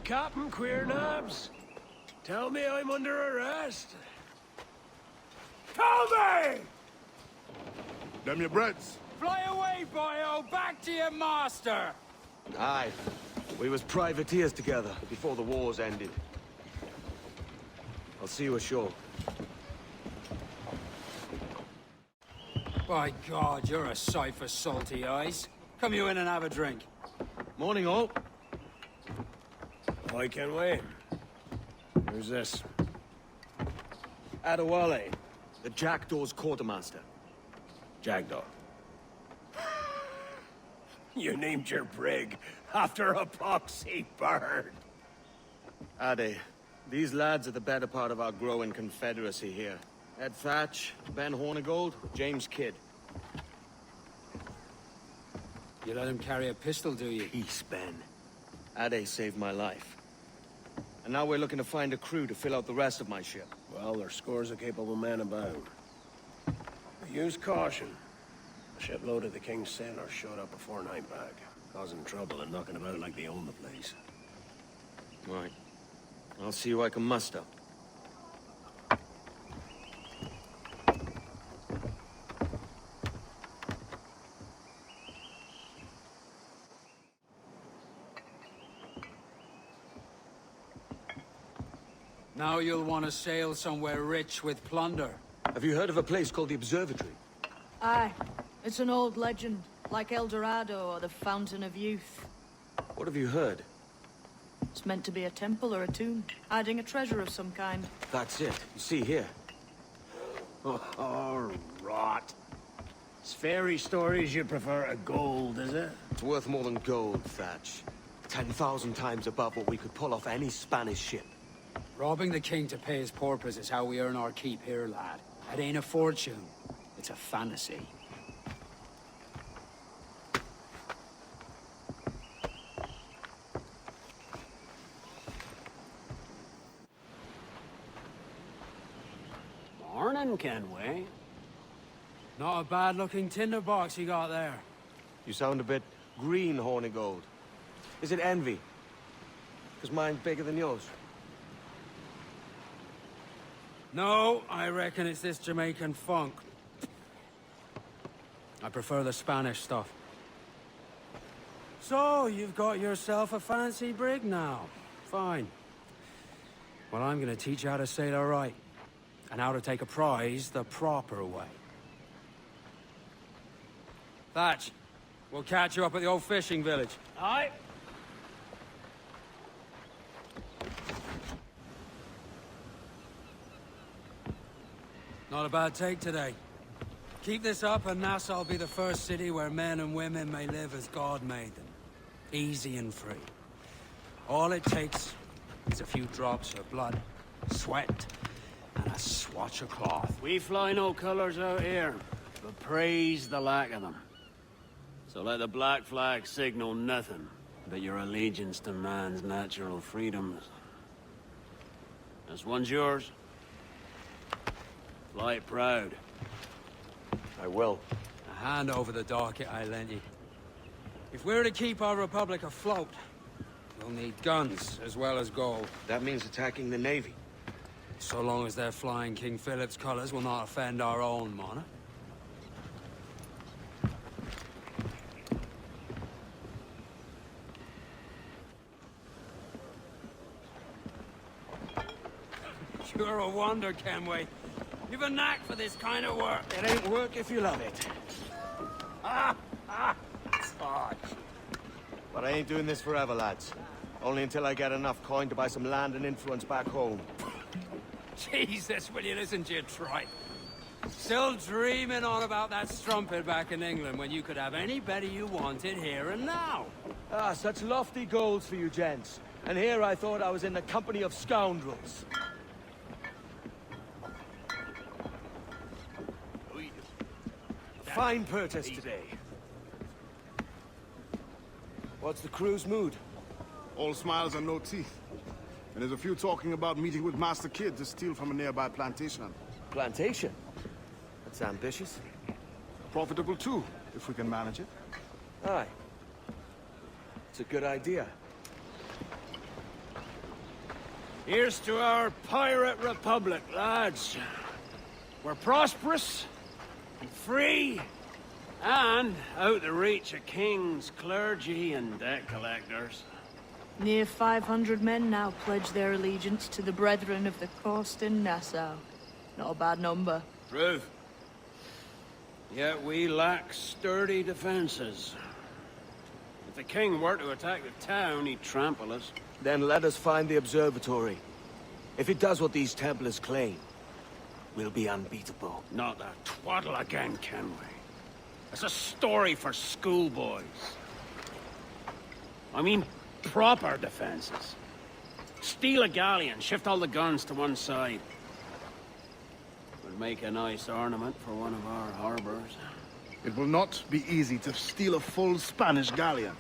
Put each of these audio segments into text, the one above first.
Captain Queernabs. Tell me I'm under arrest. Tell me! Them your breads. Fly away, boyo! Back to your master! Aye. We was privateers together before the wars ended. I'll see you ashore. By God, you're a sight for salty eyes. Come you in and have a drink. Morning, all. Hi, Kenway. Who's this? Adewale, the Jackdaw's quartermaster. Jackdaw. You named your brig after a poxy bird. Ade, these lads are the better part of our growing confederacy here. Ed Thatch, Ben Hornigold, James Kidd. You let him carry a pistol, do you? Peace, Ben. Ade saved my life. And now we're looking to find a crew to fill out the rest of my ship. Well, there's scores of capable men about. But use caution. A shipload of the King's sailors showed up before night back, causing trouble and knocking about like they own the place. Right. I'll see who I can muster. Now you'll want to sail somewhere rich with plunder. Have you heard of a place called the Observatory? Aye. It's an old legend, like El Dorado or the Fountain of Youth. What have you heard? It's meant to be a temple or a tomb, hiding a treasure of some kind. That's it. You see here. Oh, rot. It's fairy stories you prefer to gold, is it? It's worth more than gold, Thatch. 10,000 times above what we could pull off any Spanish ship. Robbing the king to pay his porpoise is how we earn our keep here, lad. It ain't a fortune. It's a fantasy. Morning, Kenway. Not a bad-looking tinderbox you got there. You sound a bit green, Hornigold. Is it envy? Because mine's bigger than yours. No, I reckon it's this Jamaican funk. I prefer the Spanish stuff. So, you've got yourself a fancy brig now. Fine. Well, I'm gonna teach you how to sail her right. And how to take a prize the proper way. Thatch, we'll catch you up at the old fishing village. Aye. Not a bad take today. Keep this up and Nassau'll be the first city where men and women may live as God made them. Easy and free. All it takes is a few drops of blood, sweat, and a swatch of cloth. We fly no colors out here, but praise the lack of them. So let the black flag signal nothing but your allegiance to man's natural freedoms. This one's yours. Fly it proud. I will. A hand over the docket I lent you. If we're to keep our republic afloat, we'll need guns as well as gold. That means attacking the Navy. So long as they're flying King Philip's colors will not offend our own monarch. You're a wonder, Kenway. You've a knack for this kind of work. It ain't work if you love it. Touch. But I ain't doing this forever, lads. Only until I get enough coin to buy some land and influence back home. Jesus, will you listen to your tripe? Still dreaming on about that strumpet back in England when you could have anybody you wanted here and now. Ah, such lofty goals for you gents. And here I thought I was in the company of scoundrels. Fine purchase today. What's the crew's mood? All smiles and no teeth. And there's a few talking about meeting with Master Kidd to steal from a nearby plantation. Plantation? That's ambitious. Profitable too, if we can manage it. Aye. It's a good idea. Here's to our pirate republic, lads. We're prosperous, and free, and out the reach of kings, clergy, and debt collectors. Near 500 men now pledge their allegiance to the Brethren of the Coast in Nassau. Not a bad number. Truth. Yet we lack sturdy defenses. If the king were to attack the town, he'd trample us. Then let us find the observatory. If it does what these Templars claim, we'll be unbeatable. Not that twaddle again, Kenway. That's a story for schoolboys. I mean, proper defenses. Steal a galleon, shift all the guns to one side. Would make a nice ornament for one of our harbors. It will not be easy to steal a full Spanish galleon.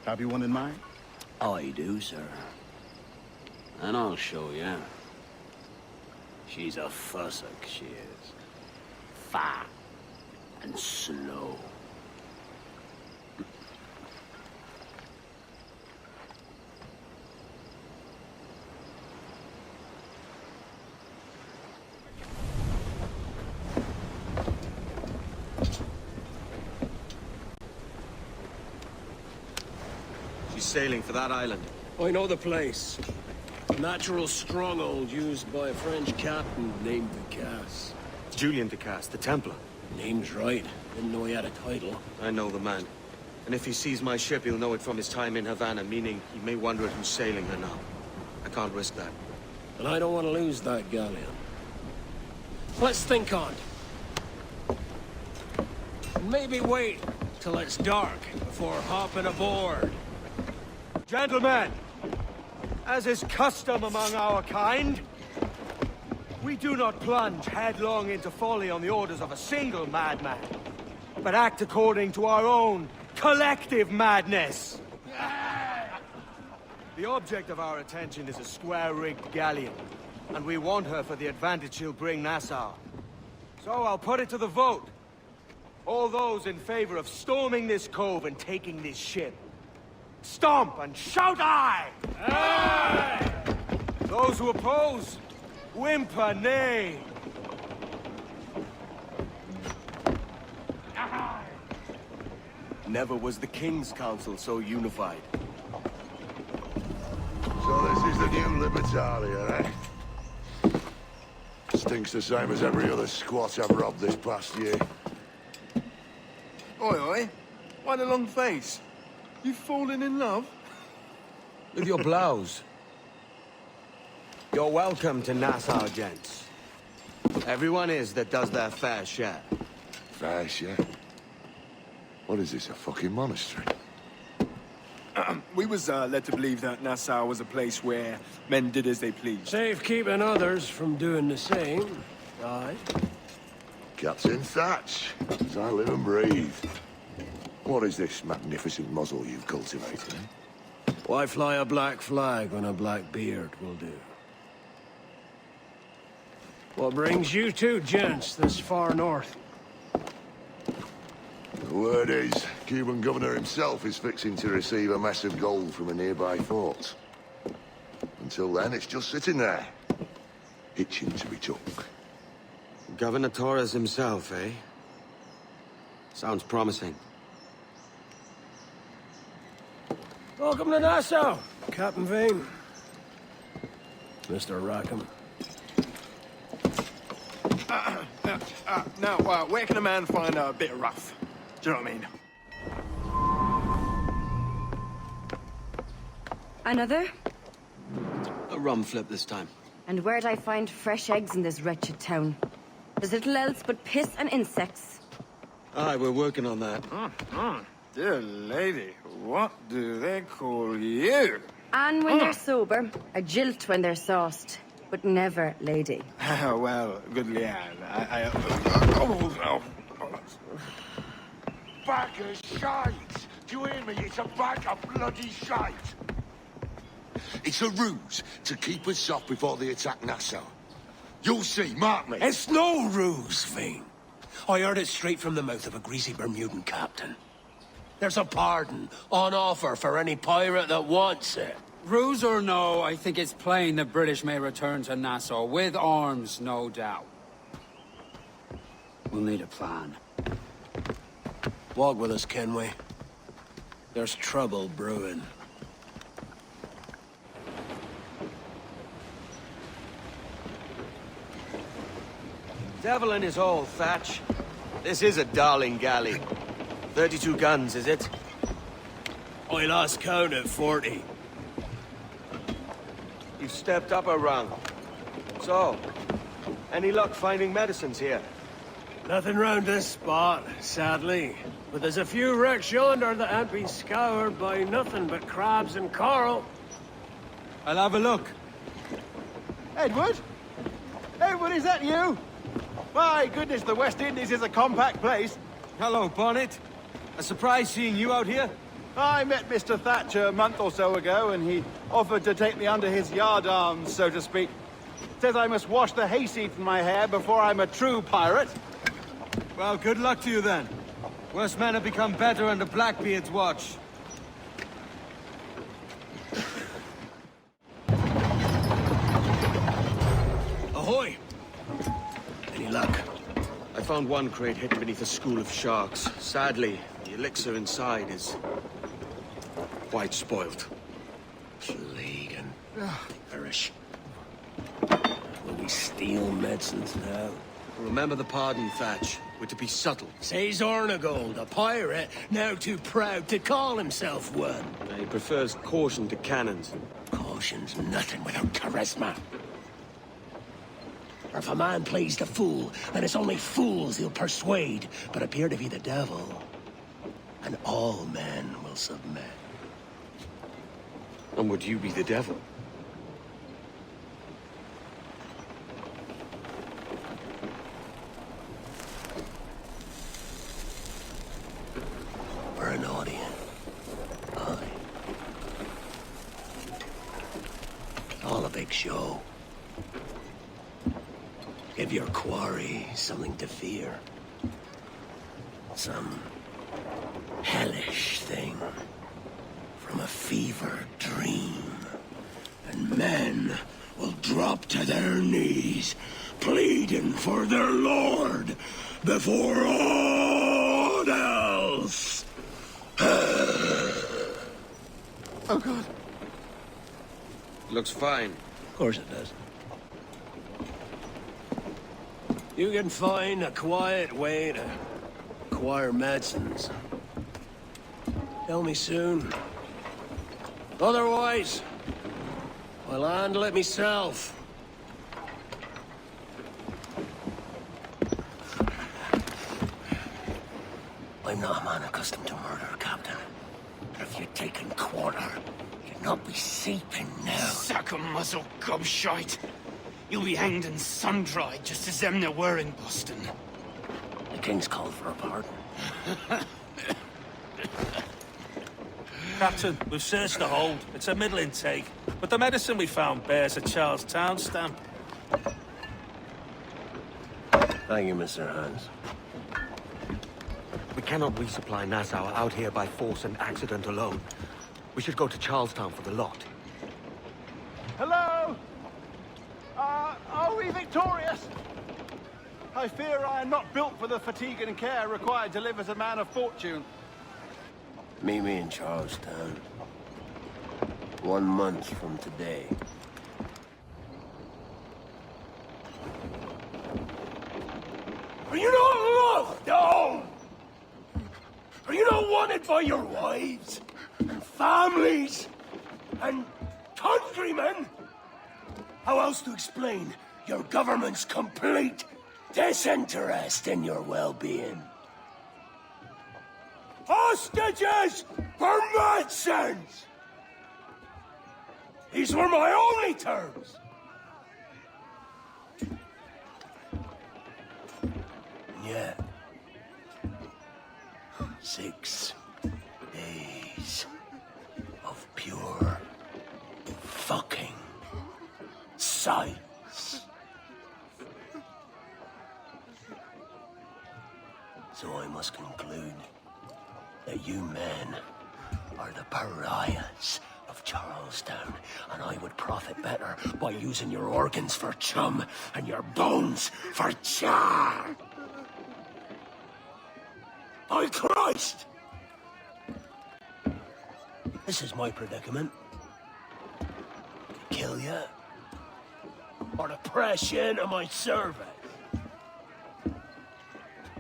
Have you one in mind? I do, sir. And I'll show you. She's a fussock, she is. Fat and slow. She's sailing for that island. I know the place. A natural stronghold used by a French captain named Ducasse. Julian Ducasse, the Templar. Name's right. Didn't know he had a title. I know the man. And if he sees my ship, he'll know it from his time in Havana, meaning he may wonder who's sailing her now. I can't risk that. And I don't want to lose that galleon. Let's think on it. Maybe wait till it's dark before hopping aboard. Gentlemen, as is custom among our kind, we do not plunge headlong into folly on the orders of a single madman, but act according to our own collective madness. The object of our attention is a square-rigged galleon, and we want her for the advantage she'll bring Nassau. So I'll put it to the vote. All those in favor of storming this cove and taking this ship, stomp and shout aye! Aye! Those who oppose, whimper nay! Aye! Never was the King's Council so unified. So this is the new Libertalia, eh? Stinks the same as every other squat I've robbed this past year. Oi, oi. Why the long face? You've fallen in love? With your blouse. You're welcome to Nassau, gents. Everyone is that does their fair share. Fair share? What is this, a fucking monastery? We was led to believe that Nassau was a place where men did as they pleased. Safe keeping others from doing the same. Aye. Captain Thatch, as I live and breathe. What is this magnificent muzzle you've cultivated, eh? Why fly a black flag when a black beard will do? What brings you two gents this far north? The word is, Cuban governor himself is fixing to receive a mess of gold from a nearby fort. Until then, it's just sitting there, itching to be took. Governor Torres himself, eh? Sounds promising. Welcome to Nassau, Captain Vane. Mr. Rackham. Now, where can a man find a bit of rough? Do you know what I mean? Another? A rum flip this time. And where'd I find fresh eggs in this wretched town? There's little else but piss and insects. Aye, we're working on that. Dear lady, what do they call you? And when they're sober, a jilt when they're sauced. But never lady. Well, good lad. Bag of shite! Do you hear me? It's a bag of bloody shite! It's a ruse to keep us soft before they attack Nassau. You'll see, mark me. It's no ruse, Vane. I heard it straight from the mouth of a greasy Bermudan captain. There's a pardon on offer for any pirate that wants it. Ruse or no, I think it's plain the British may return to Nassau, with arms, no doubt. We'll need a plan. Walk with us, Kenway. There's trouble brewing. Devil in his hole, Thatch. This is a darling galley. 32 guns, is it? I lost count at 40. You've stepped up a rung. So, any luck finding medicines here? Nothing round this spot, sadly. But there's a few wrecks yonder that ain't been scoured by nothing but crabs and coral. I'll have a look. Edward? Edward, is that you? My goodness, the West Indies is a compact place. Hello, Bonnet. A surprise seeing you out here? I met Mr. Thatch a month or so ago, and he offered to take me under his yardarms, so to speak. Says I must wash the hayseed from my hair before I'm a true pirate. Well, good luck to you then. Worse men have become better under Blackbeard's watch. Ahoy! Any luck? I found one crate hidden beneath a school of sharks. Sadly, the elixir inside is quite spoilt. Plague and perish. Will we steal medicines now? Remember the pardon, Thatch. We're to be subtle. Says Ornagold, a pirate, now too proud to call himself one. He prefers caution to cannons. Caution's nothing without charisma. Or if a man plays the fool, then it's only fools he'll persuade, but appear to be the devil. And all men will submit. And would you be the devil? We're an audience. Aye. All a big show. Give your quarry something to fear. Some hellish thing from a fevered dream. And men will drop to their knees, pleading for their lord before aught else. Oh, God. Looks fine. Of course it does. You can find a quiet way to acquire medicines. Tell me soon. Otherwise, I'll handle it myself. I'm not a man accustomed to murder, Captain. But if you'd taken quarter, you'd not be seeping now. Sack a muzzle, gobshite. You'll be hanged and sun-dried, just as them there were in Boston. The King's called for a pardon. Captain, we've searched the hold. It's a middling take, but the medicine we found bears a Charlestown stamp. Thank you, Mr. Hans. We cannot resupply Nassau out here by force and accident alone. We should go to Charlestown for the lot. Hello? Are we victorious? I fear I am not built for the fatigue and care required to live as a man of fortune. Meet me in Charlestown. 1 month from today. Are you not loved, no? Are you not wanted by your wives, and families, and countrymen? How else to explain your government's complete disinterest in your well-being? Hostages for medicines! These were my only terms. Yeah. 6 days of pure fucking silence. So I must conclude that you men are the pariahs of Charlestown, and I would profit better by using your organs for chum and your bones for char. By Christ! This is my predicament. To kill you, or to press you into my service.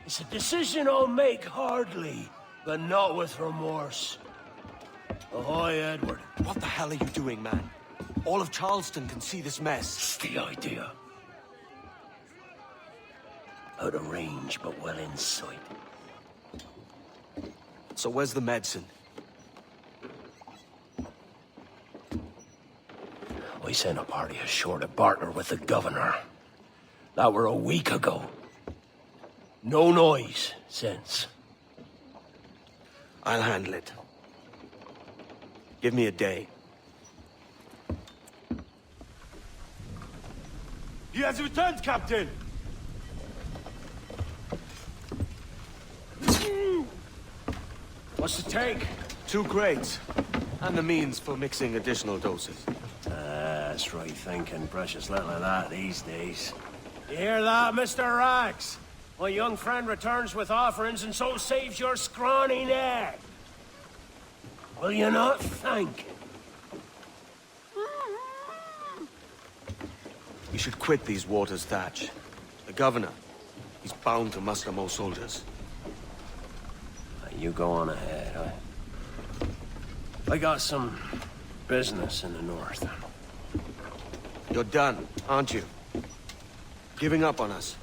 It's a decision I'll make hardly, but not with remorse. Ahoy, Edward. What the hell are you doing, man? All of Charleston can see this mess. It's the idea. Out of range, but well in sight. So where's the medicine? I sent a party ashore to barter with the governor. That were a week ago. No noise since. I'll handle it. Give me a day. He has returned, Captain! What's the take? 2 crates. And the means for mixing additional doses. That's right thinking. Precious little of that these days. You hear that, Mr. Rags? My young friend returns with offerings and so saves your scrawny neck. Will you not thank him? We should quit these waters, Thatch. The governor, he's bound to muster more soldiers. You go on ahead. I got some business in the north. You're done, aren't you? Giving up on us?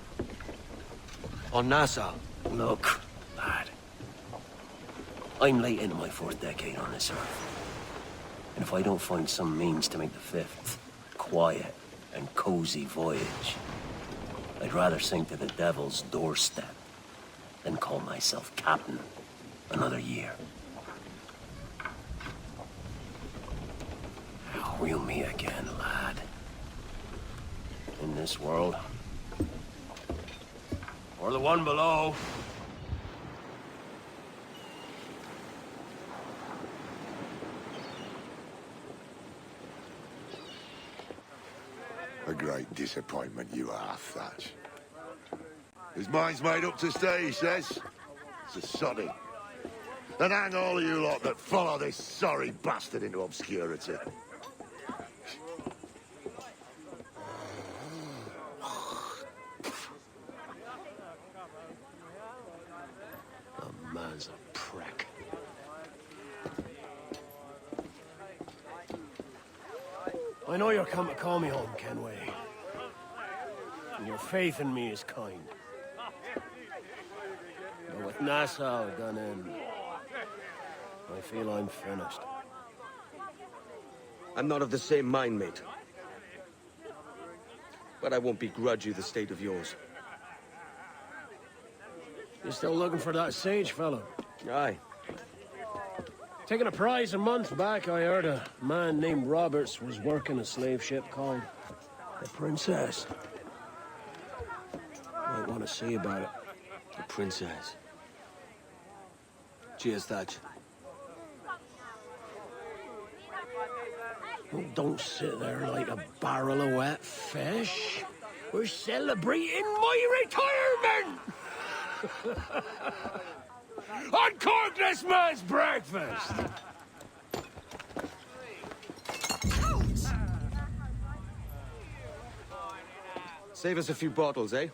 On Nassau? Look, lad. I'm late into my 4th decade on this earth. And if I don't find some means to make the 5th quiet and cozy voyage, I'd rather sink to the devil's doorstep than call myself captain another year. We'll meet again, lad. In this world. Or the one below. A great disappointment you are, Thatch. His mind's made up to stay, he says. It's a sodding. And hang all of you lot that follow this sorry bastard into obscurity. The man's a prick. I know you're come to call me home, Kenway. And your faith in me is kind. But with Nassau done in, I feel I'm finished. I'm not of the same mind, mate. But I won't begrudge you the state of yours. You still looking for that sage fellow? Aye. Taking a prize a month back, I heard a man named Roberts was working a slave ship called the Princess. Might want to see about it. The Princess. Cheers, Thatch. Oh, don't sit there like a barrel of wet fish. We're celebrating my retirement! Uncork this man's breakfast! Save us a few bottles, eh?